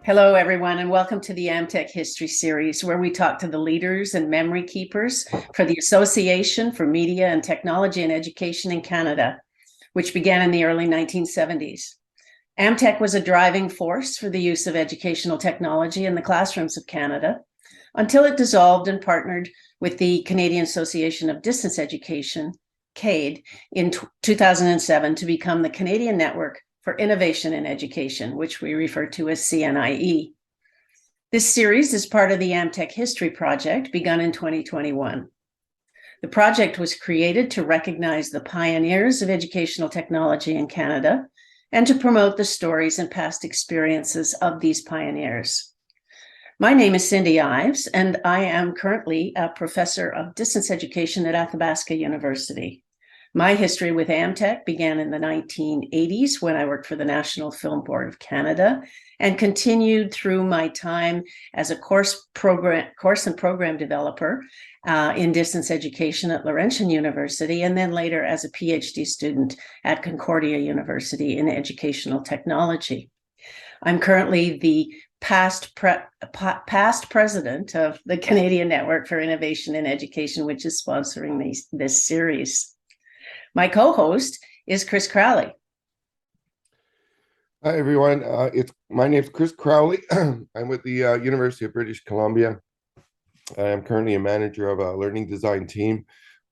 Hello, everyone, and welcome to the AMTEC History Series, where we talk to the leaders and memory keepers for the Association for Media and Technology and Education in Canada, which began in the early 1970s. AMTEC was a driving force for the use of educational technology in the classrooms of Canada until it dissolved and partnered with the Canadian Association of Distance Education, CADE, in 2007 to become the Canadian Network for Innovation in Education, which we refer to as CNIE. This series is part of the AMTEC History Project, begun in 2021. The project was created to recognize the pioneers of educational technology in Canada and to promote the stories and past experiences of these pioneers. My name is Cindy Ives, and I am currently a professor of distance education at Athabasca University. My history with AMTEC began in the 1980s when I worked for the National Film Board of Canada and continued through my time as a course and program developer in distance education at Laurentian University, and then later as a PhD student at Concordia University in educational technology. I'm currently the past president of the Canadian Network for Innovation in Education, which is sponsoring this series. My co-host is Chris Crowley. Hi, everyone. My name is Chris Crowley. I'm with the University of British Columbia. I am currently a manager of a learning design team.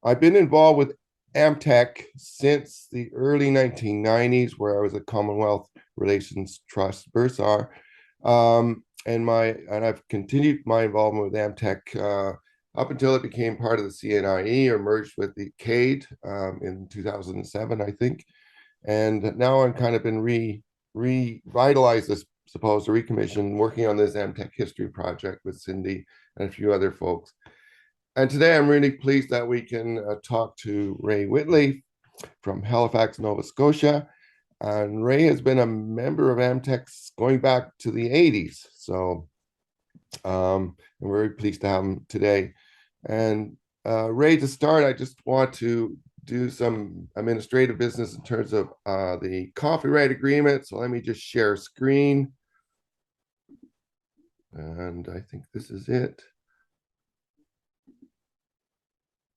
I've been involved with AMTEC since the early 1990s, where I was a Commonwealth Relations Trust bursar. And I've continued my involvement with AMTEC up until it became part of the CNIE or merged with the CADE in 2007, I think. And now I'm kind of been revitalized, I suppose, or recommissioned, working on this AMTEC History Project with Cindy and a few other folks. And today I'm really pleased that we can talk to Ray Whitley from Halifax, Nova Scotia. And Ray has been a member of AMTEC going back to the 80s. So I'm very pleased to have him today. And Ray, to start, I just want to do some administrative business in terms of the copyright agreement. So let me just share screen. And I think this is it.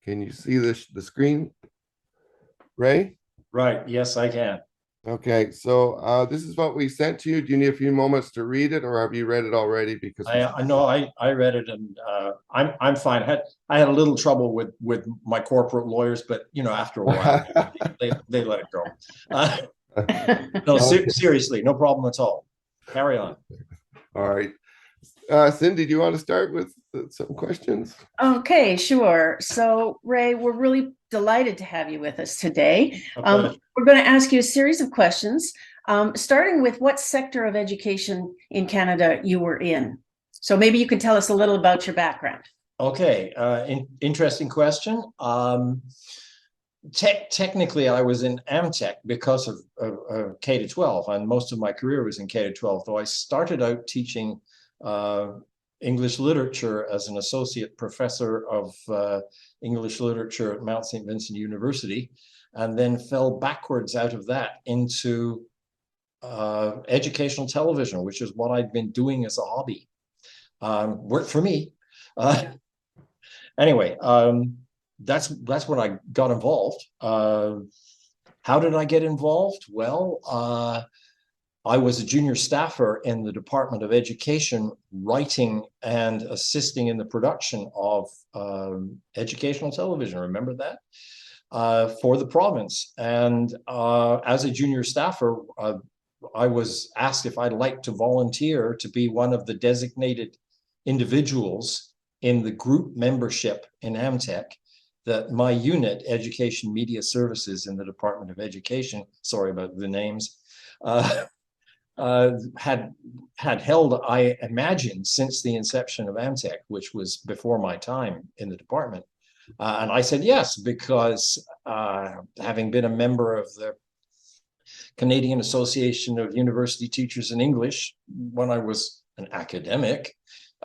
Can you see the screen, Ray? Right. Yes, I can. Okay, so this is what we sent to you. Do you need a few moments to read it, or have you read it already? Because I know I read it, and I'm fine. I had a little trouble with my corporate lawyers, but after a while they let it go. No, Okay. seriously, no problem at all. Carry on. All right. Cindy, do you want to start with some questions? Okay, sure. So, Ray, we're really delighted to have you with us today. We're going to ask you a series of questions, starting with what sector of education in Canada you were in. So maybe you can tell us a little about your background. Okay, interesting question. Technically, I was in AMTEC because of K-12, and most of my career was in K-12, though I started out teaching English literature as an associate professor of English literature at Mount St. Vincent University, and then fell backwards out of that into educational television, which is what I'd been doing as a hobby. Worked for me. Anyway, that's when I got involved. How did I get involved? Well, I was a junior staffer in the Department of Education, writing and assisting in the production of educational television. Remember that? For the province. And as a junior staffer, I was asked if I'd like to volunteer to be one of the designated individuals in the group membership in AMTEC that my unit, Education Media Services in the Department of Education, sorry about the names, had held, I imagine, since the inception of AMTEC, which was before my time in the department. And I said yes, because having been a member of the Canadian Association of University Teachers in English when I was an academic,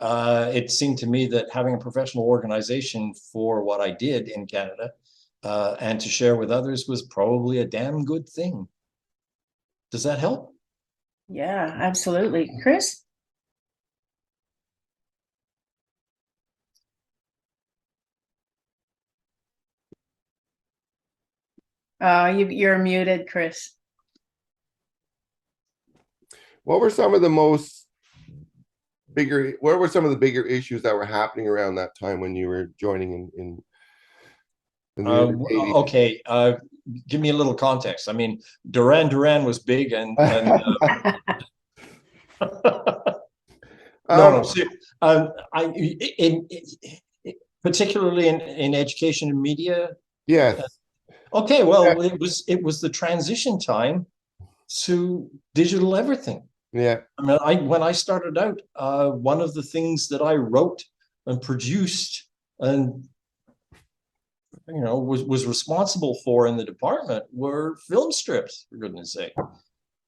it seemed to me that having a professional organization for what I did in Canada and to share with others was probably a damn good thing. Does that help? Yeah, absolutely. Chris? You're muted, Chris. What were some of the bigger issues that were happening around that time when you were joining in the early 80s? Okay, give me a little context. I mean, Duran was big, and no. I particularly in education and media. Yes. Okay, well, it was the transition time to digital everything. Yeah. I mean, when I started out, one of the things that I wrote and produced and was responsible for in the department were film strips, for goodness sake.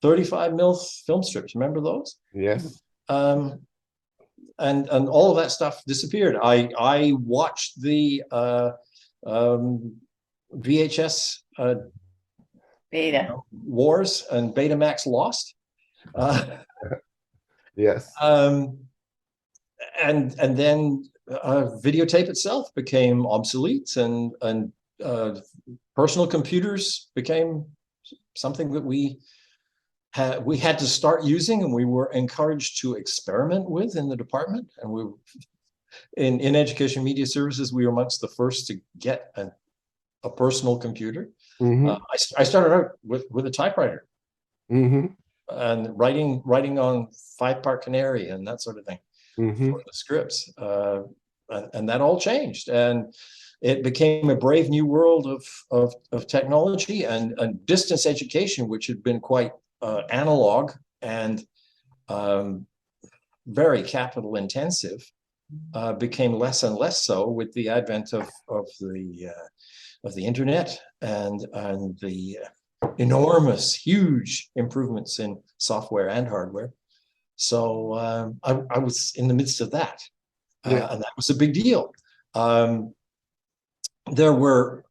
35 mil film strips. Remember those? Yes. And all of that stuff disappeared. I watched the VHS Beta. wars and Betamax lost. Yes. And then videotape itself became obsolete, and personal computers became something that we had to start using, and we were encouraged to experiment with in the department. And we in education media services, we were amongst the first to get a personal computer. Mm-hmm. I started out with a typewriter. Mm-hmm. And writing on 5-part canary and that sort of thing. Mm-hmm. For the scripts, and that all changed, and it became a brave new world of technology and distance education, which had been quite analog and very capital intensive, became less and less so with the advent of the internet and the enormous, huge improvements in software and hardware. So I was in the midst of that, and that was a big deal. There were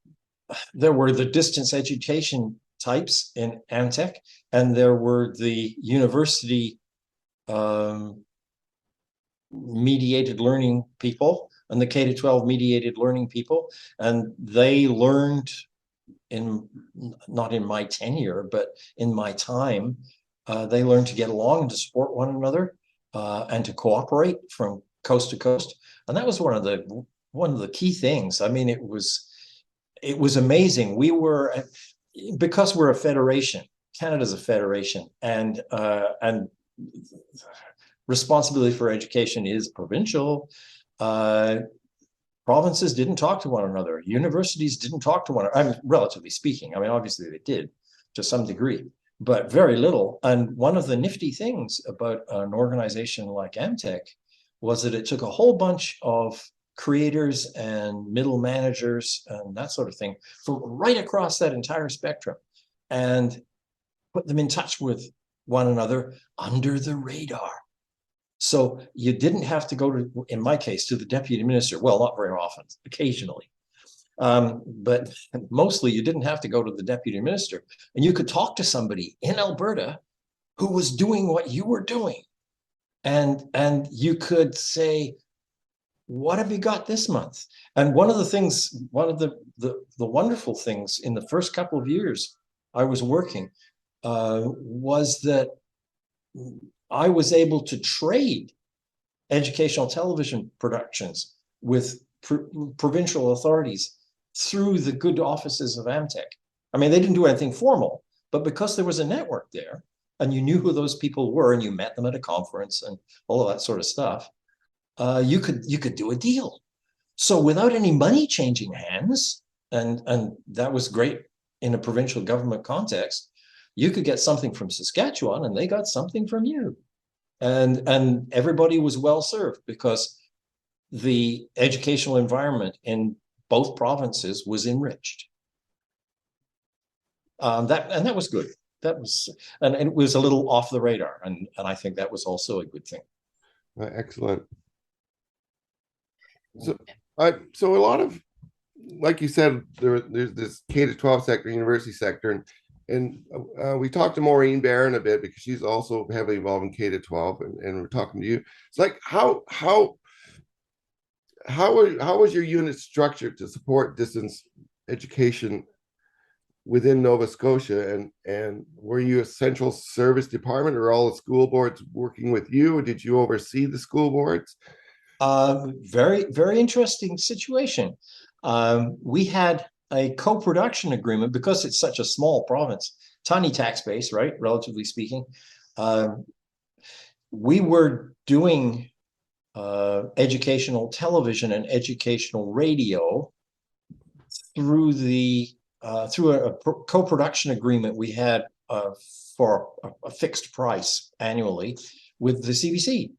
the distance education types in AMTEC, and there were the university mediated learning people and the K-12 mediated learning people, and they learned not in my tenure, but in my time. They learned to get along and to support one another, and to cooperate from coast to coast. And that was one of the key things. I mean, it was amazing. Because we're a federation, Canada's a federation, and responsibility for education is provincial. Provinces didn't talk to one another. Universities didn't talk to one another. I mean, relatively speaking. I mean, obviously they did to some degree, but very little. And one of the nifty things about an organization like AMTEC was that it took a whole bunch of creators and middle managers and that sort of thing from right across that entire spectrum and put them in touch with one another under the radar. So you didn't have to go to, in my case, to the deputy minister. Well, not very often, occasionally. But mostly you didn't have to go to the deputy minister, and you could talk to somebody in Alberta who was doing what you were doing. And you could say, what have you got this month? And one of the wonderful things in the first couple of years I was working was that I was able to trade educational television productions with provincial authorities through the good offices of AMTEC. I mean, they didn't do anything formal, but because there was a network there and you knew who those people were and you met them at a conference and all of that sort of stuff, you could do a deal. So without any money changing hands, and that was great in a provincial government context, you could get something from Saskatchewan and they got something from you. And everybody was well served because the educational environment in both provinces was enriched. That was good. And it was a little off the radar, and I think that was also a good thing. Excellent. So a lot of, like you said, there's this K-12 sector, university sector, and we talked to Maureen Barron a bit because she's also heavily involved in K-12, and we're talking to you. It's like how was your unit structured to support distance education within Nova Scotia, and were you a central service department, or all the school boards working with you, or did you oversee the school boards? Very, very interesting situation. We had a co-production agreement because it's such a small province, tiny tax base, right? Relatively speaking. We were doing educational television and educational radio through a co-production agreement we had for a fixed price annually with the CBC.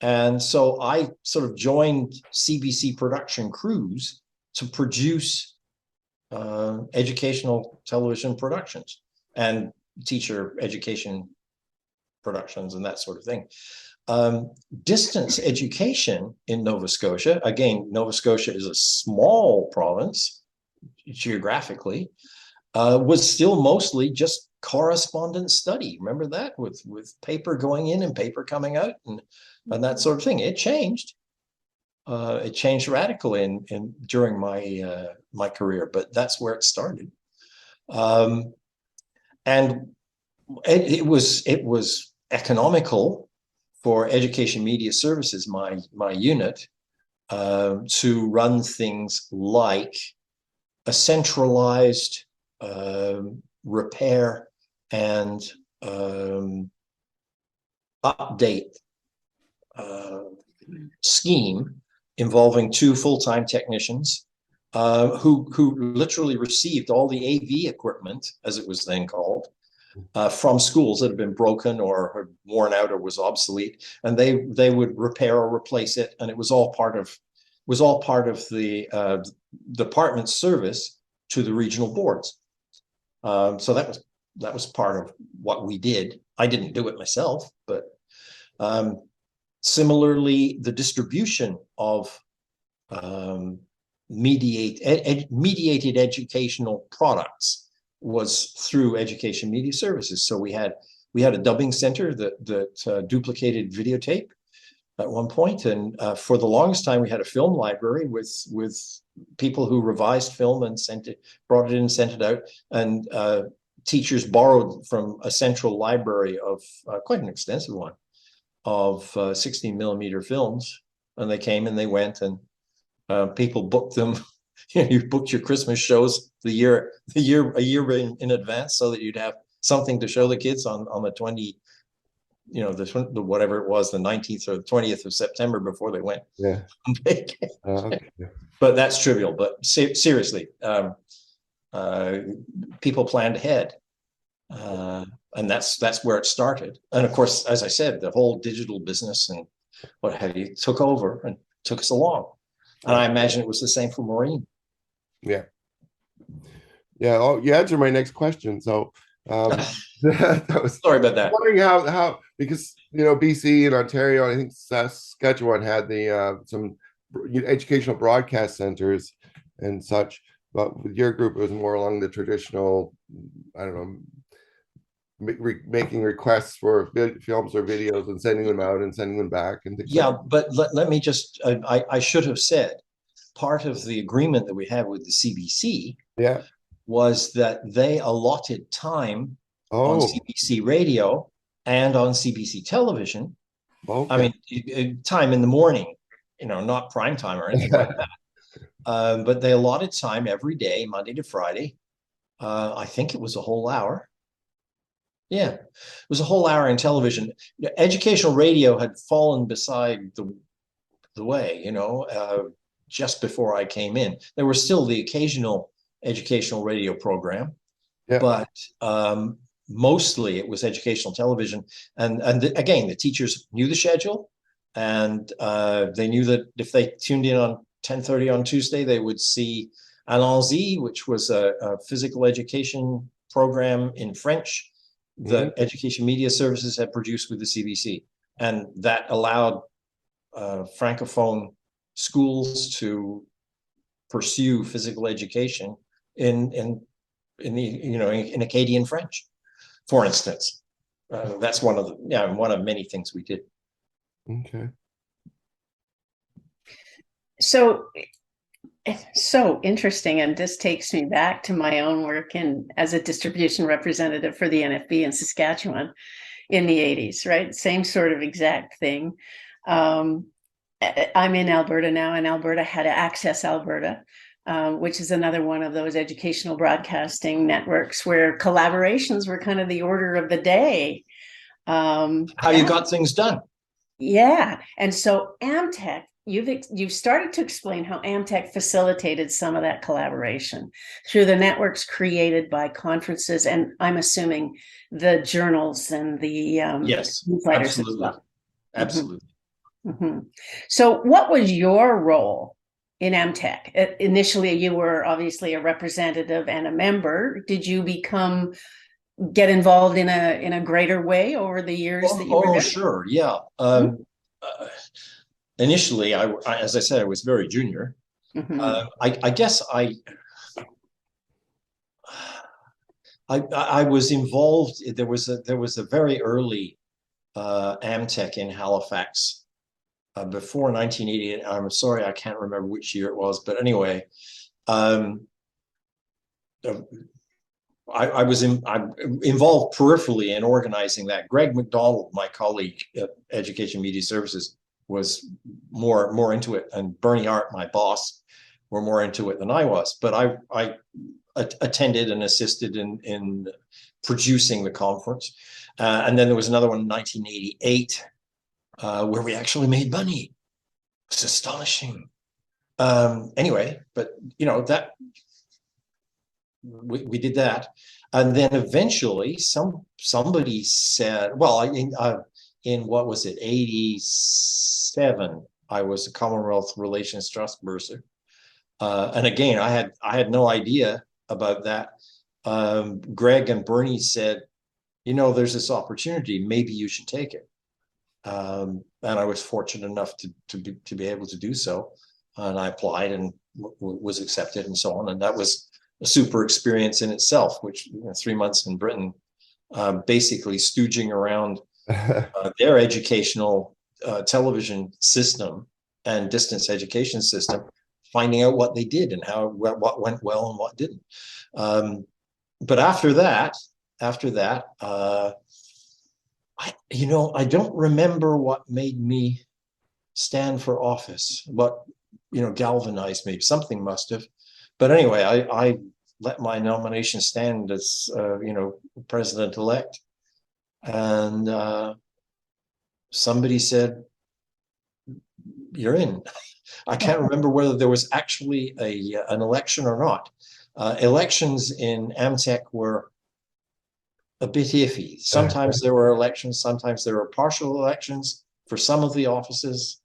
And so I sort of joined CBC production crews to produce educational television productions and teacher education productions and that sort of thing. Distance education in Nova Scotia, again, Nova Scotia is a small province geographically, was still mostly just correspondence study. Remember that, with paper going in and paper coming out and that sort of thing. It changed. It changed radically during my career, but that's where it started. And it was economical for Education Media Services, my unit, to run things like a centralized repair and update scheme involving 2 full-time technicians who literally received all the AV equipment, as it was then called, from schools that had been broken or had worn out or was obsolete, and they would repair or replace it, and it was all part of the department's service to the regional boards. So that was part of what we did. I didn't do it myself, but similarly, the distribution of mediated educational products was through Education Media Services. So we had a dubbing center that duplicated videotape at one point, and for the longest time we had a film library with people who revised film and brought it in and sent it out, and teachers borrowed from a central library of quite an extensive one of 16mm films, and they came and they went, and people booked them. You booked your Christmas shows a year in advance, so that you'd have something to show the kids on the 20, the whatever it was, the 19th or the 20th of September before they went. Yeah. Okay. But that's trivial. But seriously, people planned ahead, and that's where it started. And of course, as I said, the whole digital business and what have you took over and took us along. And I imagine it was the same for Maureen. Yeah. Oh, you answered my next question. So that was, sorry about that. I'm wondering how because BC and Ontario, I think Saskatchewan had the some educational broadcast centers and such, but with your group it was more along the traditional, I don't know, making requests for films or videos and sending them out and sending them back and things. Yeah, but let me just, I should have said, part of the agreement that we had with the CBC was that they allotted time on CBC radio and on CBC television. Okay. I mean, time in the morning, not prime time or anything like that. But they allotted time every day, Monday to Friday. I think it was a whole hour. Yeah, it was a whole hour in television. Educational radio had fallen beside the way, just before I came in. There was still the occasional educational radio program, but mostly it was educational television. And again, the teachers knew the schedule, and they knew that if they tuned in on 10:30 on Tuesday, they would see Allons-y, which was a physical education program in French that Education Media Services had produced with the CBC, and that allowed francophone schools to pursue physical education in Acadian French, for instance. That's one of many things we did. Okay. So So interesting. And this takes me back to my own work as a distribution representative for the NFB in Saskatchewan in the 80s, right? Same sort of exact thing. I'm in Alberta now, and Alberta had Access Alberta, which is another one of those educational broadcasting networks where collaborations were kind of the order of the day. How you got things done? Yeah. And so AMTEC, you've started to explain how AMTEC facilitated some of that collaboration through the networks created by conferences, and I'm assuming the journals and the Yes, newsletters as absolutely. well. Absolutely. Mm-hmm. So what was your role in AMTEC? Initially, you were obviously a representative and a member. Did you get involved in a greater way over the years that you were there? Sure. Yeah. Initially, as I said, I was very junior. I guess I was involved. There was a very early AMTEC in Halifax before 1988. I'm sorry, I can't remember which year it was, but anyway, I'm involved peripherally in organizing that. Greg McDonald, my colleague at Education Media Services, was more into it, and Bernie Hart, my boss, were more into it than I was. But I attended and assisted in producing the conference. And then there was another one in 1988 where we actually made money. It's astonishing. Anyway, but that we did that, and then eventually somebody said, well, in what was it, 87, I was a Commonwealth Relations Trust bursar, and again, I had no idea about that. Greg and Bernie said, there's this opportunity, maybe you should take it. And I was fortunate enough to be able to do so, and I applied and was accepted and so on, and that was a super experience in itself, which 3 months in Britain, basically stooging around their educational television system and distance education system, finding out what they did and what went well and what didn't. But after that, I don't remember what made me stand for office, what galvanized me. Something must have. But anyway, I let my nomination stand as president-elect, and somebody said, "You're in." I can't remember whether there was actually an election or not. Elections in AMTEC were a bit iffy. Sometimes there were elections, sometimes there were partial elections for some of the offices.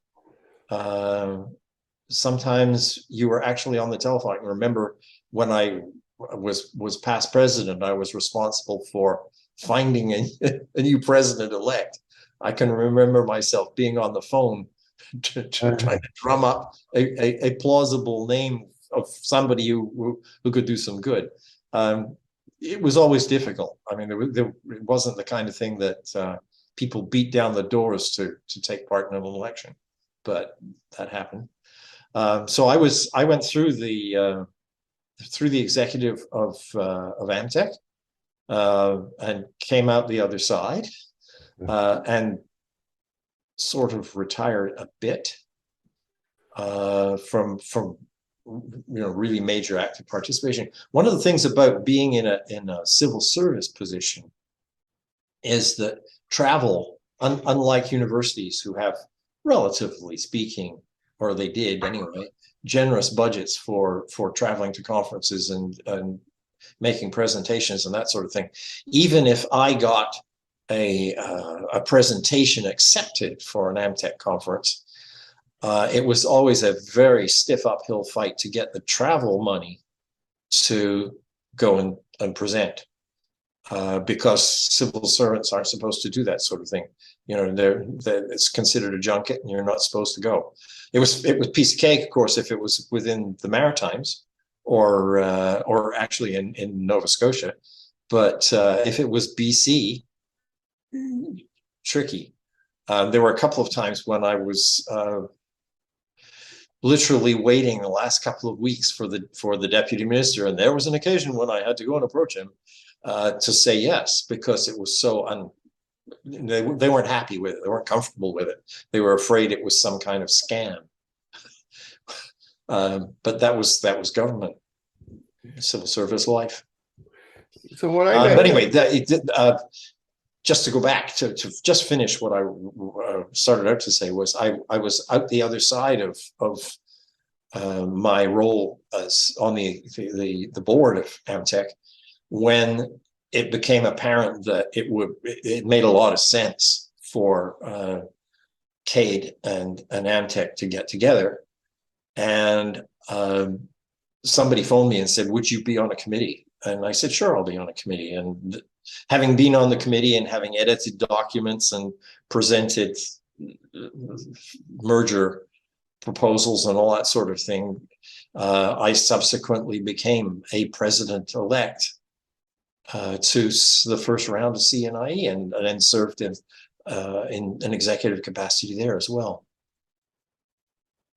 Sometimes you were actually on the telephone. I remember when I was past president, I was responsible for finding a new president-elect. I can remember myself being on the phone trying to drum up a plausible name of somebody who could do some good. It was always difficult. I mean, it wasn't the kind of thing that people beat down the doors to take part in an election, but that happened. So I went through the executive of AMTEC and came out the other side and sort of retired a bit from really major active participation. One of the things about being in a civil service position is that travel, unlike universities who have, relatively speaking, or they did anyway, generous budgets for traveling to conferences and making presentations and that sort of thing. Even if I got a presentation accepted for an AMTEC conference, it was always a very stiff uphill fight to get the travel money to go and present, because civil servants aren't supposed to do that sort of thing. It's considered a junket and you're not supposed to go. It was a piece of cake, of course, if it was within the Maritimes or actually in Nova Scotia. But if it was BC, tricky. There were a couple of times when I was literally waiting the last couple of weeks for the deputy minister. And there was an occasion when I had to go and approach him to say yes, because it was so they weren't happy with it. They weren't comfortable with it. They were afraid it was some kind of scam. But that was government, civil service life. So what But anyway, just to go back to just finish what I started out to say was I was out the other side of my role as on the board of AMTEC when it became apparent that it made a lot of sense for CADE and AMTEC to get together. And somebody phoned me and said, would you be on a committee? And I said, sure, I'll be on a committee. And having been on the committee and having edited documents and presented merger proposals and all that sort of thing, I subsequently became a president-elect to the first round of CNIE and then served in an executive capacity there as well.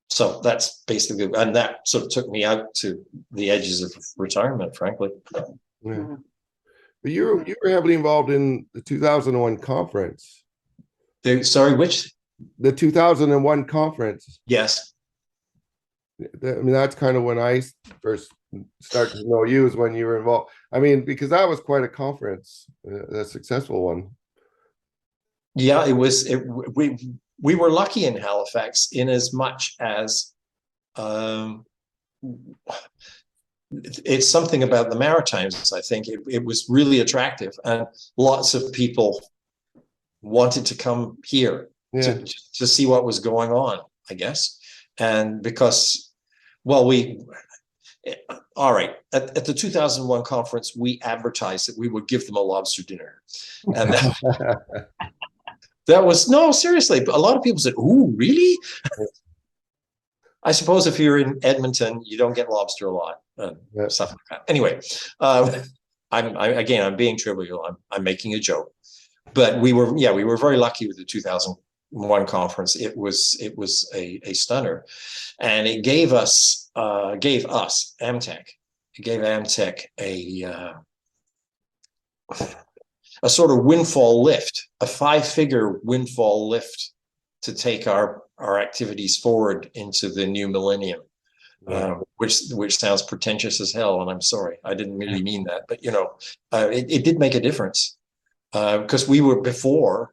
So that's basically, and that sort of took me out to the edges of retirement, frankly. Yeah. But you were heavily involved in the 2001 conference. Sorry, which? The 2001 conference. Yes. I mean, that's kind of when I first started to know you, is when you were involved. I mean, because that was quite a conference, a successful one. Yeah, it was. We were lucky in Halifax in as much as it's something about the Maritimes. I think it was really attractive, and lots of people wanted to come here to see what was going on, I guess. And because, well, all right, at the 2001 conference, we advertised that we would give them a lobster dinner. And that was, no, seriously, a lot of people said, ooh, really? I suppose if you're in Edmonton, you don't get lobster a lot, stuff like that. Anyway, I'm being trivial. I'm making a joke, but we were very lucky with the 2001 conference. It was a stunner, and it gave us AMTEC. It gave AMTEC a sort of windfall lift, a 5-figure windfall lift to take our activities forward into the new millennium, which sounds pretentious as hell. And I'm sorry, I didn't really mean that, but you know, it did make a difference because we were before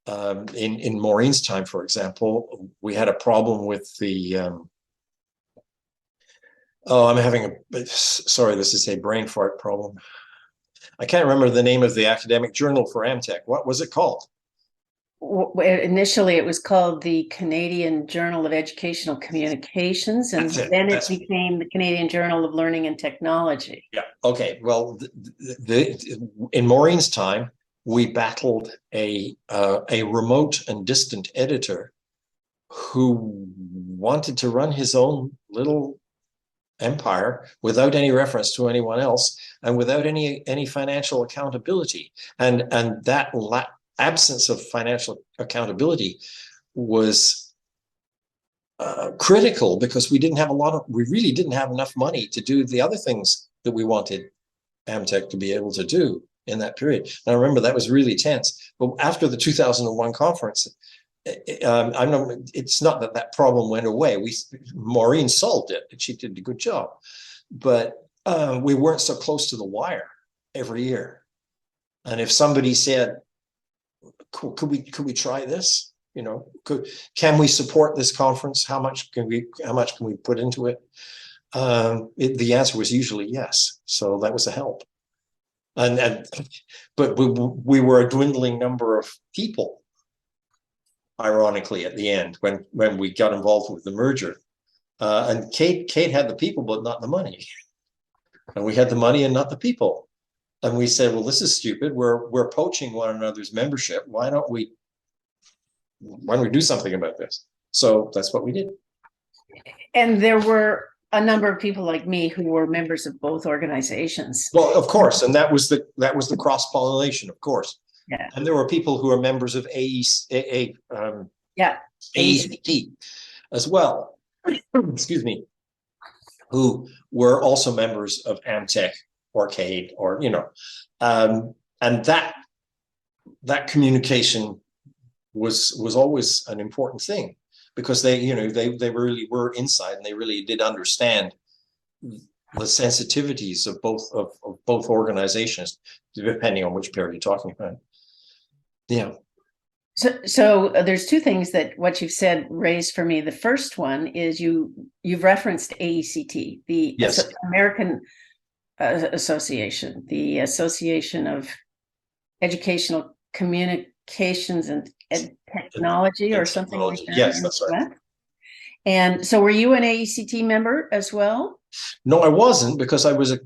in Maureen's time, for example, we had a problem with the. I'm having sorry, this is a brain fart problem. I can't remember the name of the academic journal for AMTEC. What was it called? Initially, it was called the Canadian Journal of Educational Communications, and then it became the Canadian Journal of Learning and Technology. Yeah. Okay. Well, in Maureen's time, we battled a remote and distant editor who wanted to run his own little empire without any reference to anyone else and without any financial accountability, and that absence of financial accountability was critical because we really didn't have enough money to do the other things that we wanted AMTEC to be able to do in that period. And I remember that was really tense. But after the 2001 conference, it's not that problem went away. Maureen solved it, and she did a good job. But we weren't so close to the wire every year. And if somebody said, could we try this? You know, can we support this conference? How much can we put into it? The answer was usually yes. So that was a help. But we were a dwindling number of people, ironically, at the end when we got involved with the merger. And Kate had the people, but not the money. And we had the money and not the people. And we said, well, this is stupid. We're poaching one another's membership. Why don't we do something about this? So that's what we did. And there were a number of people like me who were members of both organizations. Well, of course, and that was the cross-pollination, of course. Yeah. And there were people who are members of AECT as well. excuse me, who were also members of AMTEC or CADE, or, you know, and that communication was always an important thing, because they, you know, they really were inside, and they really did understand the sensitivities of both organizations, depending on which period you're talking about. Yeah. So there's two things that what you've said raised for me. The first one is you've referenced AECT, the Yes. American Association, the Association of Educational Communications and Technology, or something like that. Yes, that's right. And so, were you an AECT member as well? No, I wasn't, because I was a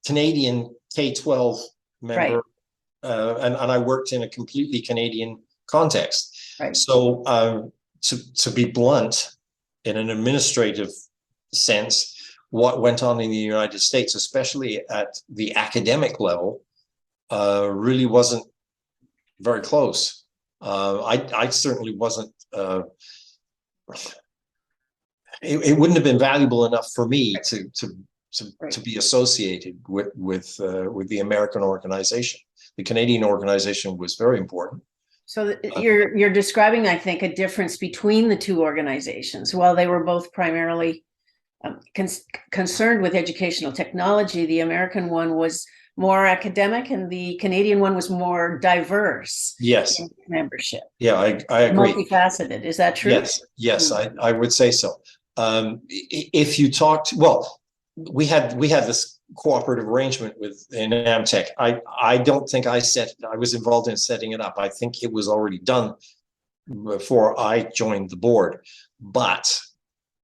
Canadian K-12 member, Right. and I worked in a completely Canadian context. Right. So to be blunt, in an administrative sense, what went on in the United States, especially at the academic level, really wasn't very close. I certainly wasn't. It wouldn't have been valuable enough for me to be associated with the American organization. The Canadian organization was very important. So you're describing, I think, a difference between the two organizations. While they were both primarily concerned with educational technology, the American one was more academic, and the Canadian one was more diverse. Yes. In membership. Yeah, I agree. Multifaceted. Is that true? Yes, I would say so. If you talked, well, we had this cooperative arrangement in AMTEC. I don't think I was involved in setting it up. I think it was already done before I joined the board. But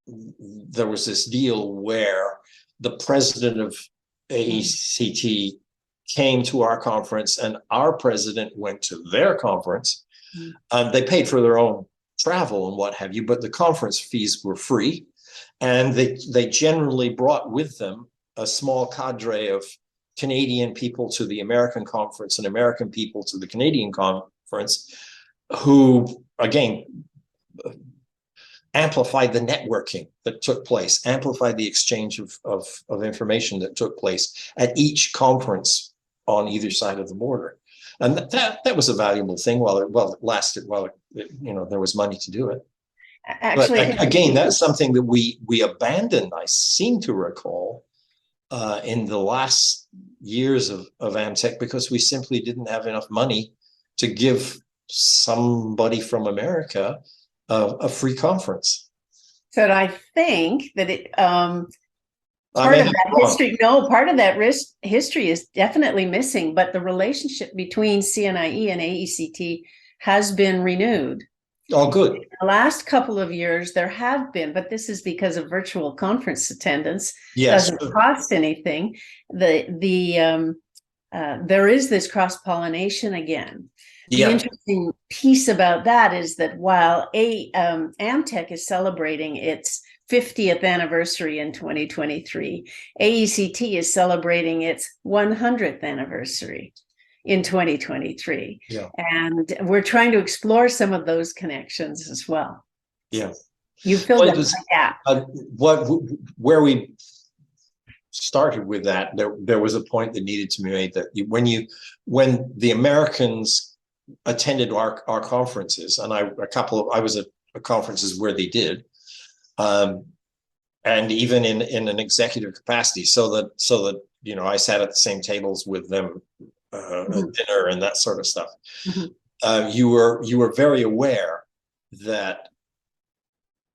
there was this deal where the president of AECT came to our conference, and our president went to their conference. They paid for their own travel and what have you, but the conference fees were free. And they generally brought with them a small cadre of Canadian people to the American conference and American people to the Canadian conference, who, again, amplified the networking that took place, amplified the exchange of information that took place at each conference on either side of the border. And that was a valuable thing while it lasted, while there was money to do it. Actually, but again, that's something that we abandoned, I seem to recall, in the last years of AMTEC, because we simply didn't have enough money to give somebody from America a free conference. So I think that part of that history is definitely missing, but the relationship between CNIE and AECT has been renewed. Oh, good. In the last couple of years, there have been, but this is because of virtual conference attendance. Yes. Doesn't cost anything. There is this cross-pollination again. The interesting piece about that is that while AMTEC is celebrating its 50th anniversary in 2023, AECT is celebrating its 100th anniversary in 2023. Yeah. And we're trying to explore some of those connections as well. Yeah. You filled in the gap. Where we started with that, there was a point that needed to be made, that when the Americans attended our conferences, and I was at conferences where they did, and even in an executive capacity, so that I sat at the same tables with them at dinner and that sort of stuff. You were very aware that,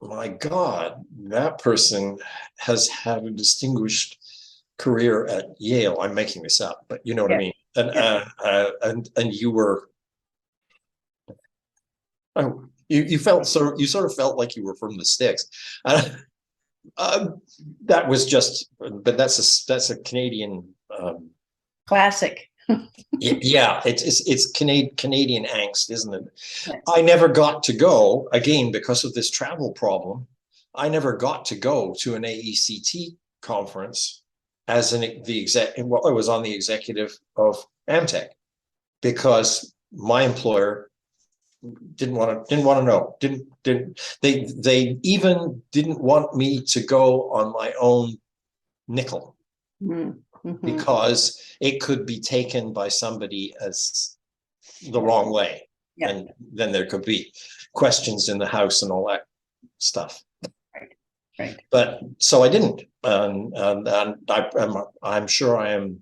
my God, that person has had a distinguished career at Yale. I'm making this up, but you know what I mean. And you were, you sort of felt like you were from the sticks. That was just, but that's a Canadian classic. Yeah, it's Canadian angst, isn't it? Yes. I never got to go, again, because of this travel problem. I never got to go to an AECT conference as I was on the executive of AMTEC, because my employer didn't want to know. They even didn't want me to go on my own nickel Mm-hmm. because it could be taken by somebody as the wrong way. Yeah. And then there could be questions in the house and all that stuff. Right. But so I didn't, and I'm sure I am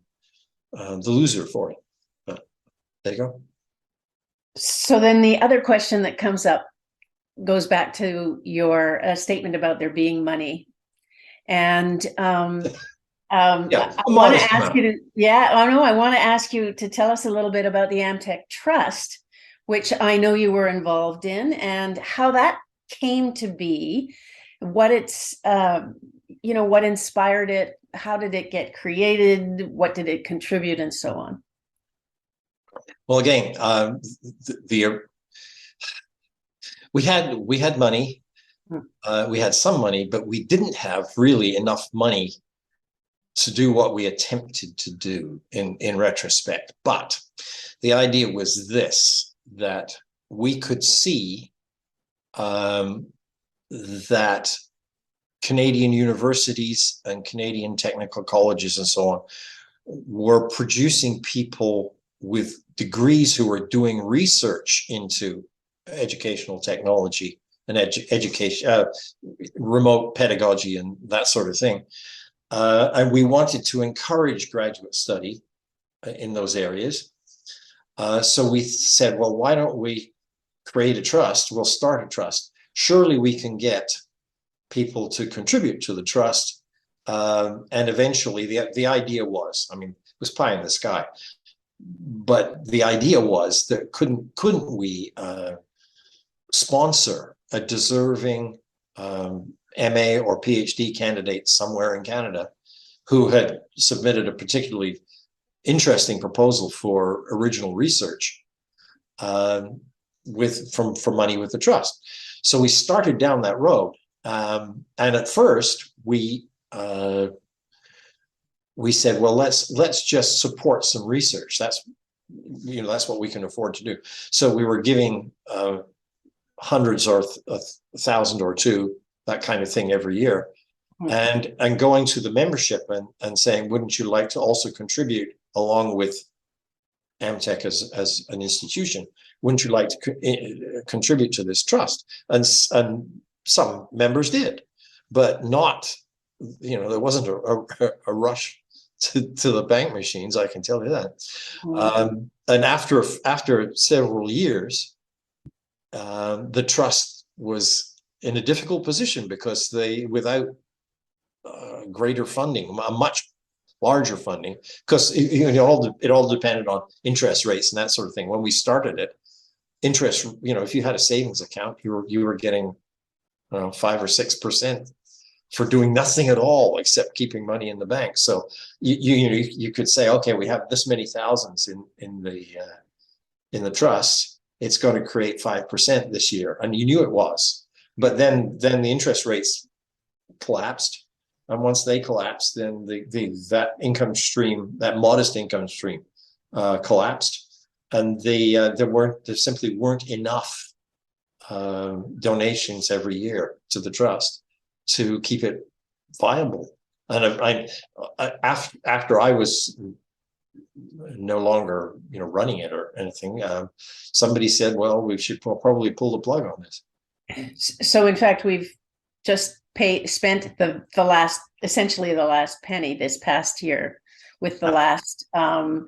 the loser for it. But there you go. So then the other question that comes up goes back to your statement about there being money. And Yeah, I want to ask you to, I want to ask you to tell us a little bit about the AMTEC Trust, which I know you were involved in, and how that came to be, what it's, what inspired it, how did it get created, what did it contribute, and so on. Well, again, we had money, we had some money, but we didn't have really enough money to do what we attempted to do in retrospect. But the idea was this, that we could see that Canadian universities and Canadian technical colleges and so on were producing people with degrees who were doing research into educational technology and education, remote pedagogy and that sort of thing. And we wanted to encourage graduate study in those areas. So we said, well, why don't we create a trust? We'll start a trust. Surely we can get people to contribute to the trust. And eventually the idea was, I mean, it was pie in the sky, but the idea was that couldn't we sponsor a deserving MA or PhD candidate somewhere in Canada who had submitted a particularly interesting proposal for original research for money with the trust. So we started down that road, and at first we said, well, let's just support some research. That's what we can afford to do. So we were giving hundreds or 1,000 or two, that kind of thing, every year, and going to the membership and saying, wouldn't you like to also contribute along with AMTEC as an institution? Wouldn't you like to contribute to this trust? And some members did, but not, there wasn't a rush to the bank machines, I can tell you that. And after several years, the trust was in a difficult position because without greater funding, a much larger funding, because it all depended on interest rates and that sort of thing. When we started it, interest, if you had a savings account, you were getting 5 or 6% for doing nothing at all except keeping money in the bank. So you could say, okay, we have this many thousands in the trust. It's going to create 5% this year, and you knew it was. But then the interest rates collapsed, and once they collapsed, then that income stream, that modest income stream, collapsed, and there simply weren't enough donations every year to the trust to keep it viable. And after I was no longer running it or anything, somebody said, well, we should probably pull the plug on this. So in fact, we've just spent essentially the last penny this past year with the last how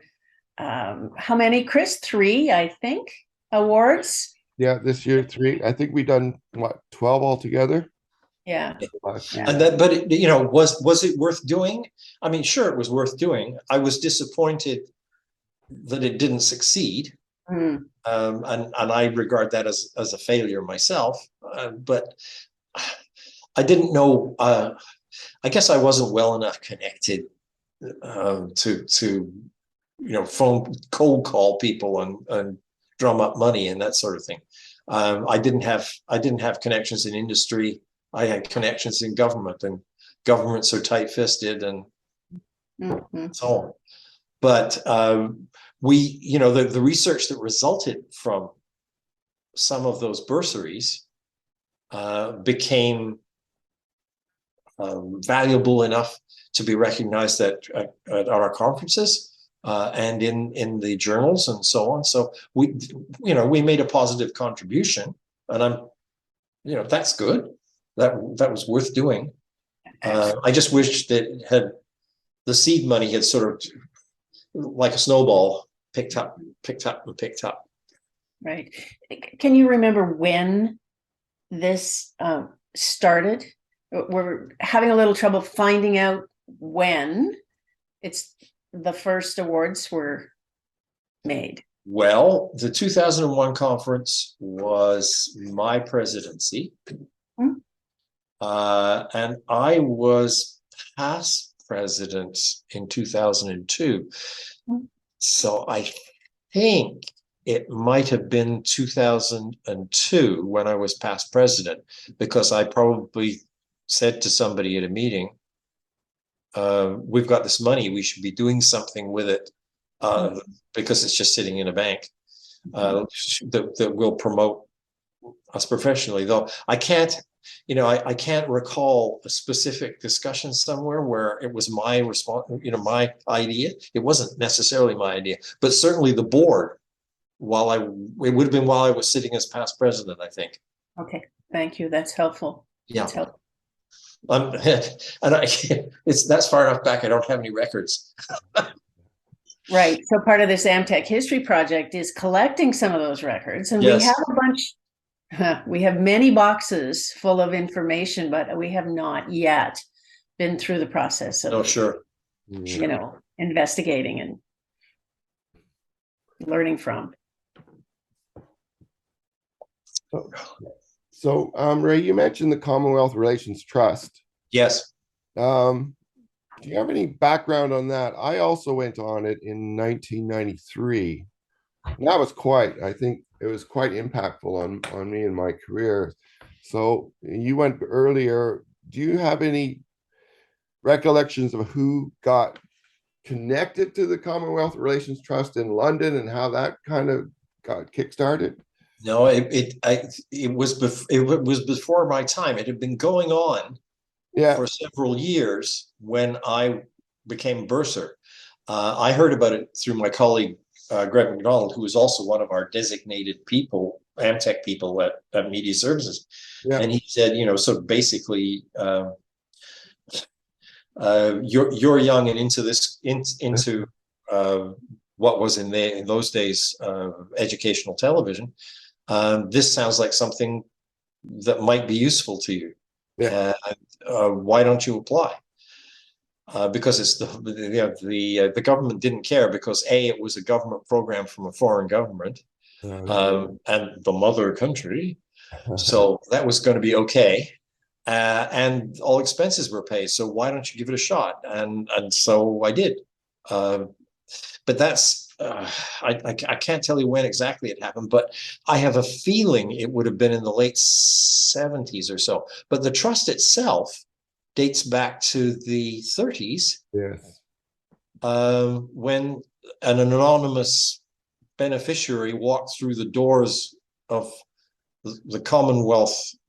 many, Chris? 3, I think, awards. Yeah, this year 3. I think we done what, 12 altogether. Yeah. And that, but was it worth doing? I mean, sure, it was worth doing. I was disappointed that it didn't succeed, and I regard that as a failure myself. But I didn't know. I guess I wasn't well enough connected to phone cold call people and drum up money and that sort of thing. I didn't have connections in industry. I had connections in government, and governments are tight-fisted and so on. But the research that resulted from some of those bursaries became valuable enough to be recognized at our conferences and in the journals and so on. So we made a positive contribution, and that's good. That was worth doing. I just wish that the seed money had sort of, like a snowball, picked up. Right. Can you remember when this started? We're having a little trouble finding out when the first awards were made. Well, the 2001 conference was my presidency. Hmm. And I was past president in 2002. Hmm. So I think it might have been 2002 when I was past president, because I probably said to somebody at a meeting, we've got this money, we should be doing something with it, because it's just sitting in a bank, that will promote us professionally. Though I can't recall a specific discussion somewhere where it was my my idea. It wasn't necessarily my idea, but certainly the board, it would have been while I was sitting as past president, I think. Okay, thank you. That's helpful. Yeah. That's helpful. And that's far enough back, I don't have any records. Right. So part of this AMTEC History Project is collecting some of those records, and Yes. we have a bunch. We have many boxes full of information, but we have not yet been through the process of, No, sure. investigating and learning from. So, Ray, you mentioned the Commonwealth Relations Trust. Yes. Do you have any background on that? I also went on it in 1993. And that was I think it was quite impactful on me and my career. So you went earlier. Do you have any recollections of who got connected to the Commonwealth Relations Trust in London and how that kind of got kickstarted? No, it was before my time. It had been going on for several years when I became bursar. I heard about it through my colleague Greg McDonald, who was also one of our designated people, AMTEC people at Media Services. Yeah. And he said, so basically, you're young and into this, into what was in those days educational television. This sounds like something that might be useful to you. Yeah. Why don't you apply? Because it's the government didn't care, because it was a government program from a foreign government, and the mother country, so that was going to be okay, and all expenses were paid. So why don't you give it a shot? And so I did, but that's I can't tell you when exactly it happened, but I have a feeling it would have been in the late 70s or so. But the trust itself dates back to the 30s. Yes. When an anonymous beneficiary walked through the doors of the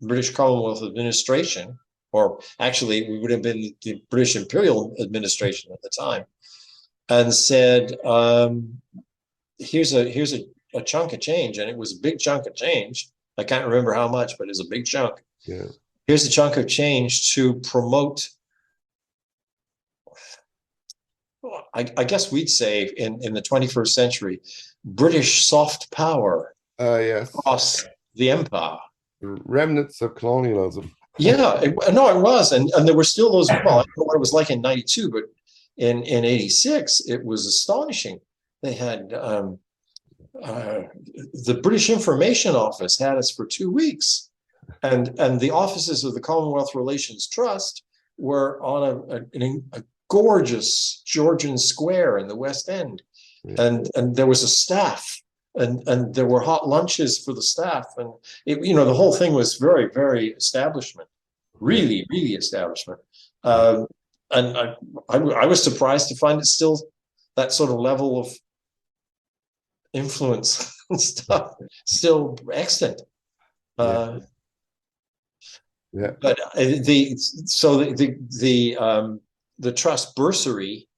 British Commonwealth administration, or actually it would have been the British Imperial administration at the time, and said, here's a chunk of change. And it was a big chunk of change. I can't remember how much, but it's a big chunk. Yeah. Here's a chunk of change to promote, I guess we'd say in the 21st century, British soft power across the empire. Remnants of colonialism. Yeah, it was. And there were still those, well, I don't know what it was like in 92, but in 86, it was astonishing. They had, the British Information Office had us for 2 weeks. And the offices of the Commonwealth Relations Trust were on a gorgeous Georgian square in the West End. Yeah. And there was a staff, and there were hot lunches for the staff. And the whole thing was very, very establishment, really, really establishment. And I was surprised to find it still that sort of level of influence stuff still extant. Yeah. Yeah. But the trust bursary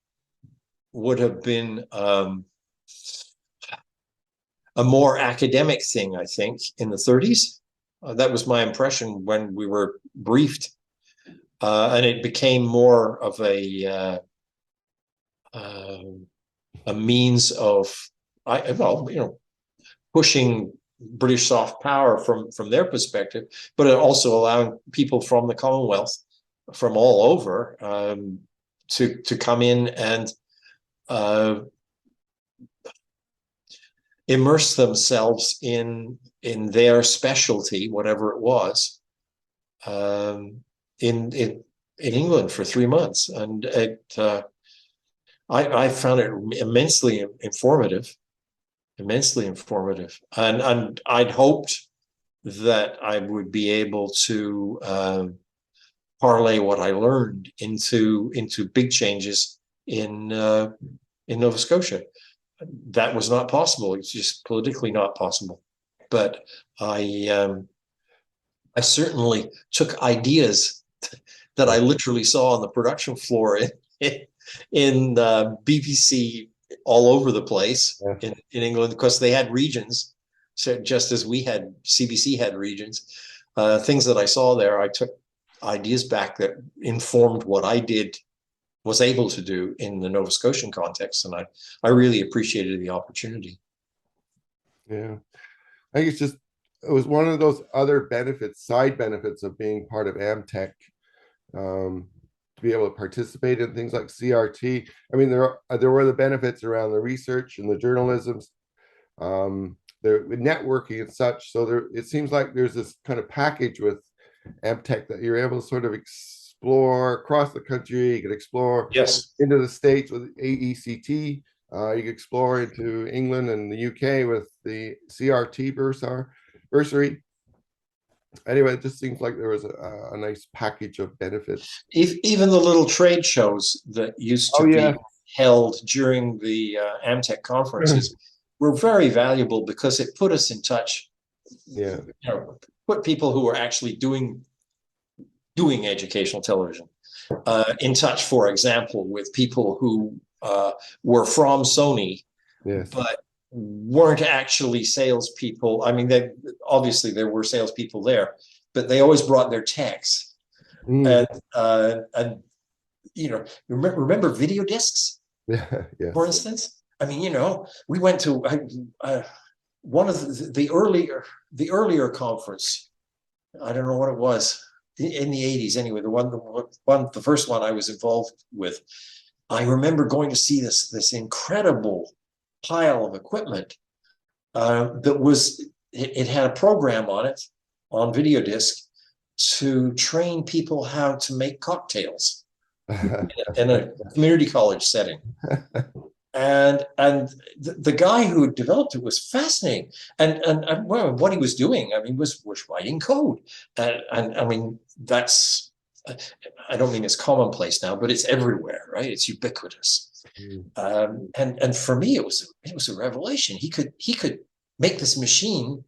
would have been a more academic thing, I think, in the 30s. That was my impression when we were briefed, and it became more of a means of, pushing British soft power from their perspective, but it also allowing people from the Commonwealth, from all over, to come in and immerse themselves in their specialty, whatever it was, in England for 3 months, and I found it immensely informative, and I'd hoped that I would be able to parlay what I learned into big changes in Nova Scotia. That was not possible. It's just politically not possible. But I certainly took ideas that I literally saw on the production floor in BBC all over the place in England, because they had regions. So just as CBC had regions, things that I saw there, I took ideas back that informed what I was able to do in the Nova Scotian context, and I really appreciated the opportunity. Yeah, I think it was one of those other side benefits of being part of AMTEC, to be able to participate in things like CRT. I mean, there were the benefits around the research and the journalism, the networking and such. So it seems like there's this kind of package with AMTEC that you're able to sort of explore across the country. You can explore into the States with AECT. You can explore into England and the UK with the CRT bursary. Anyway, it just seems like there was a nice package of benefits. Even the little trade shows that used to be held during the AMTEC conferences were very valuable, because it put us in touch. Yeah. Put people who were actually doing educational television in touch, for example, with people who were from Sony, but weren't actually salespeople. I mean, obviously there were salespeople there, but they always brought their techs. And remember video discs, for instance. I mean, we went to one of the earlier conference. I don't know what it was in the 80s. Anyway, the first one I was involved with. I remember going to see this incredible pile of equipment it had a program on it, on video disc, to train people how to make cocktails in a community college setting. And the guy who developed it was fascinating, and well, what he was doing, I mean, was writing code, and I mean, that's, I don't mean it's commonplace now, but it's everywhere, right? It's ubiquitous. And for me, it was a revelation. He could make this machine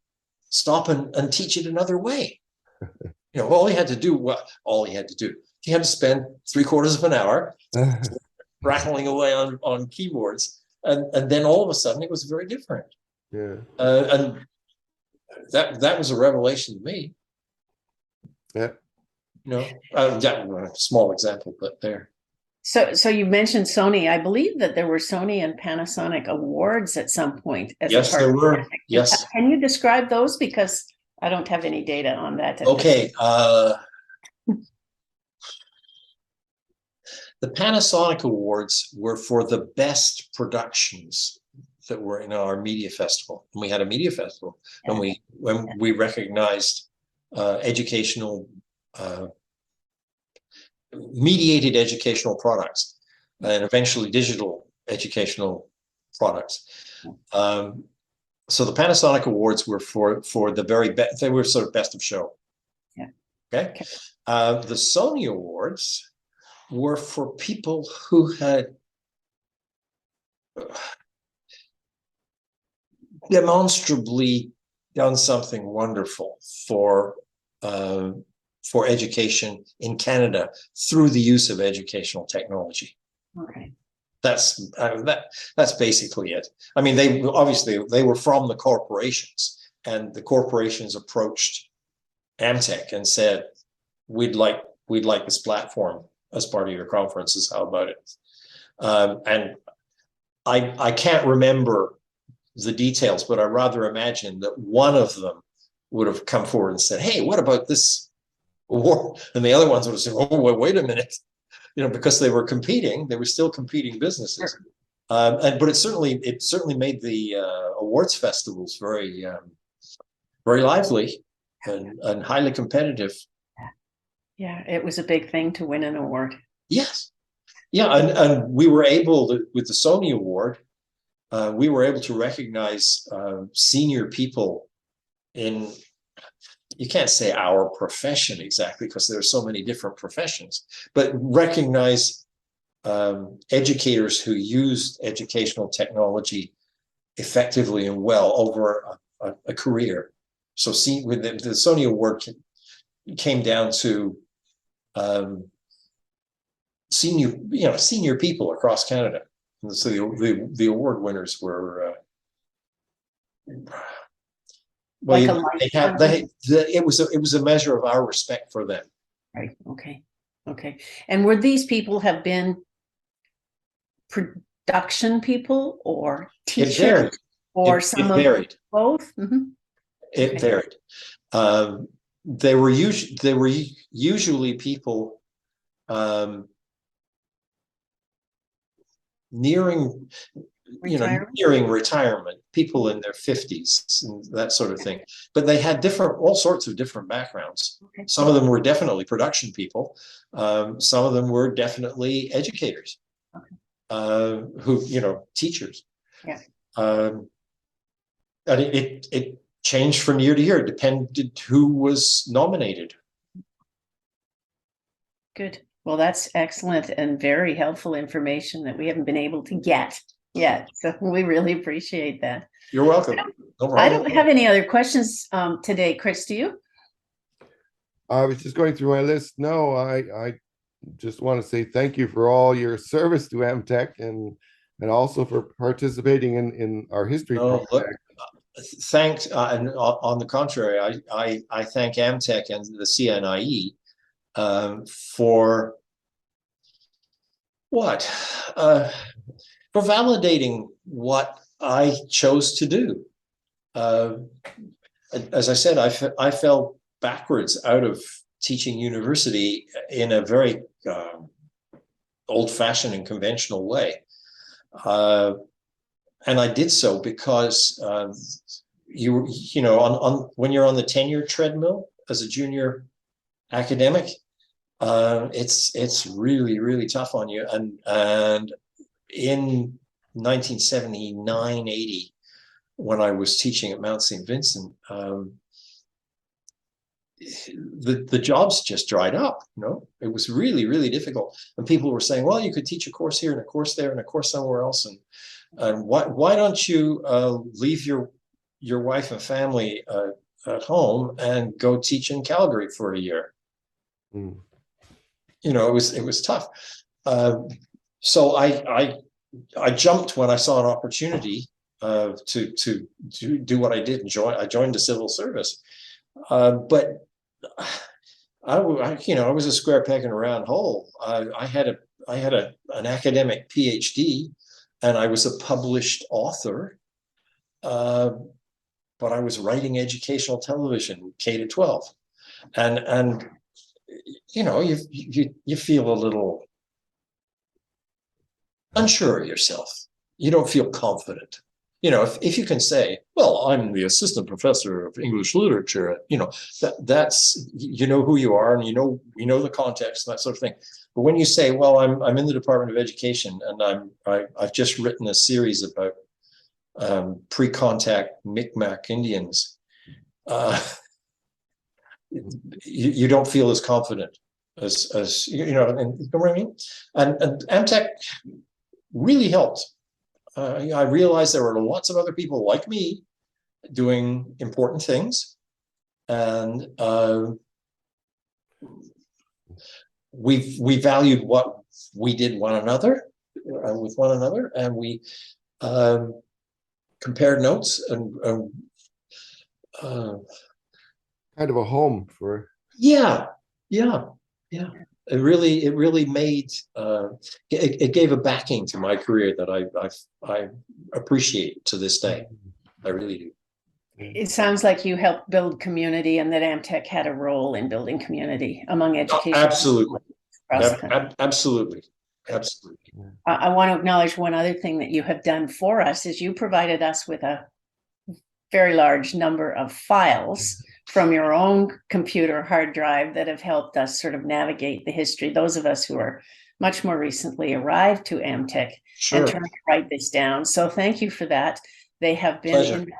stop and teach it another way. All he had to do, he had to spend 3/4 of an hour rattling away on keyboards, and then all of a sudden it was very different. And that was a revelation to me. A small example, but there. So you mentioned Sony. I believe that there were Sony and Panasonic awards at some point. Yes, there were. Yes. Can you describe those? Because I don't have any data on that. Okay. The Panasonic Awards were for the best productions that were in our media festival. And we had a media festival, and when we recognized educational, mediated educational products, and eventually digital educational products. So the Panasonic Awards were for the very best. They were sort of best of show. Okay. The Sony Awards were for people who had demonstrably done something wonderful for education in Canada through the use of educational technology. Okay. That's basically it. I mean, they were from the corporations, and the corporations approached AMTEC and said, we'd like this platform as part of your conferences. How about it? And I can't remember the details, but I rather imagine that one of them would have come forward and said, hey, what about this award? And the other ones would have said, oh, wait a minute, because they were competing, they were still competing businesses. Sure. But it certainly made the awards festivals very, very lively and highly competitive. Yeah, it was a big thing to win an award. Yes. Yeah, and we were able to, with the Sony Award, we were able to recognize senior people in, you can't say our profession exactly because there are so many different professions, but recognize educators who used educational technology effectively and well over a career. So see, with the Sony Award came down to senior people across Canada. And so the award winners were well, it was a measure of our respect for them. Right. Okay. Okay. And would these people have been production people or teachers? It varied. Or it some varied. of both? Mm-hmm. It varied. They were usually people nearing retirement, people in their 50s and that sort of thing. But they had all sorts of different backgrounds. Okay. Some of them were definitely production people. Some of them were definitely educators, who, teachers. Yeah. And it changed from year to year. It depended who was nominated. Good. Well, that's excellent and very helpful information that we haven't been able to get yet. So we really appreciate that. You're welcome. No problem. I don't have any other questions today. Chris, do you? I was just going through my list. No, I just want to say thank you for all your service to AMTEC and also for participating in our history project. Look, thanks. And on the contrary, I thank AMTEC and the CNIE for what? For validating what I chose to do. As I said, I fell backwards out of teaching university in a very old-fashioned and conventional way. And I did so because when you're on the tenure treadmill as a junior academic, it's really, really tough on you. And in 1979-80, when I was teaching at Mount St. Vincent, the jobs just dried up. It was really, really difficult. And people were saying, well, you could teach a course here and a course there and a course somewhere else. And why don't you leave your wife and family at home and go teach in Calgary for a year? Mm. It was tough. So I jumped when I saw an opportunity to do what I did. I joined the civil service, but I was a square peg in a round hole. I had an academic PhD, and I was a published author, but I was writing educational television, K-12, and you feel a little unsure of yourself. You don't feel confident. If you can say, well, I'm the assistant professor of English literature, that's who you are, and you know the context and that sort of thing. But when you say, well, I'm in the Department of Education, and I've just written a series about pre-contact Mi'kmaq Indians, you don't feel as confident as and you know what I mean? And AMTEC really helped. I realized there were lots of other people like me doing important things. And we valued what we did with one another, and we compared notes and Kind of a home for. yeah. It really made it gave a backing to my career that I appreciate to this day. I really do. It sounds like you helped build community, and that AMTEC had a role in building community among education. Absolutely. across the country. Absolutely. I want to acknowledge one other thing that you have done for us is you provided us with a very large number of files from your own computer hard drive that have helped us sort of navigate the history. Those of us who are much more recently arrived to AMTEC Sure. and trying to write this down. So thank you for that. They have been Pleasure. invaluable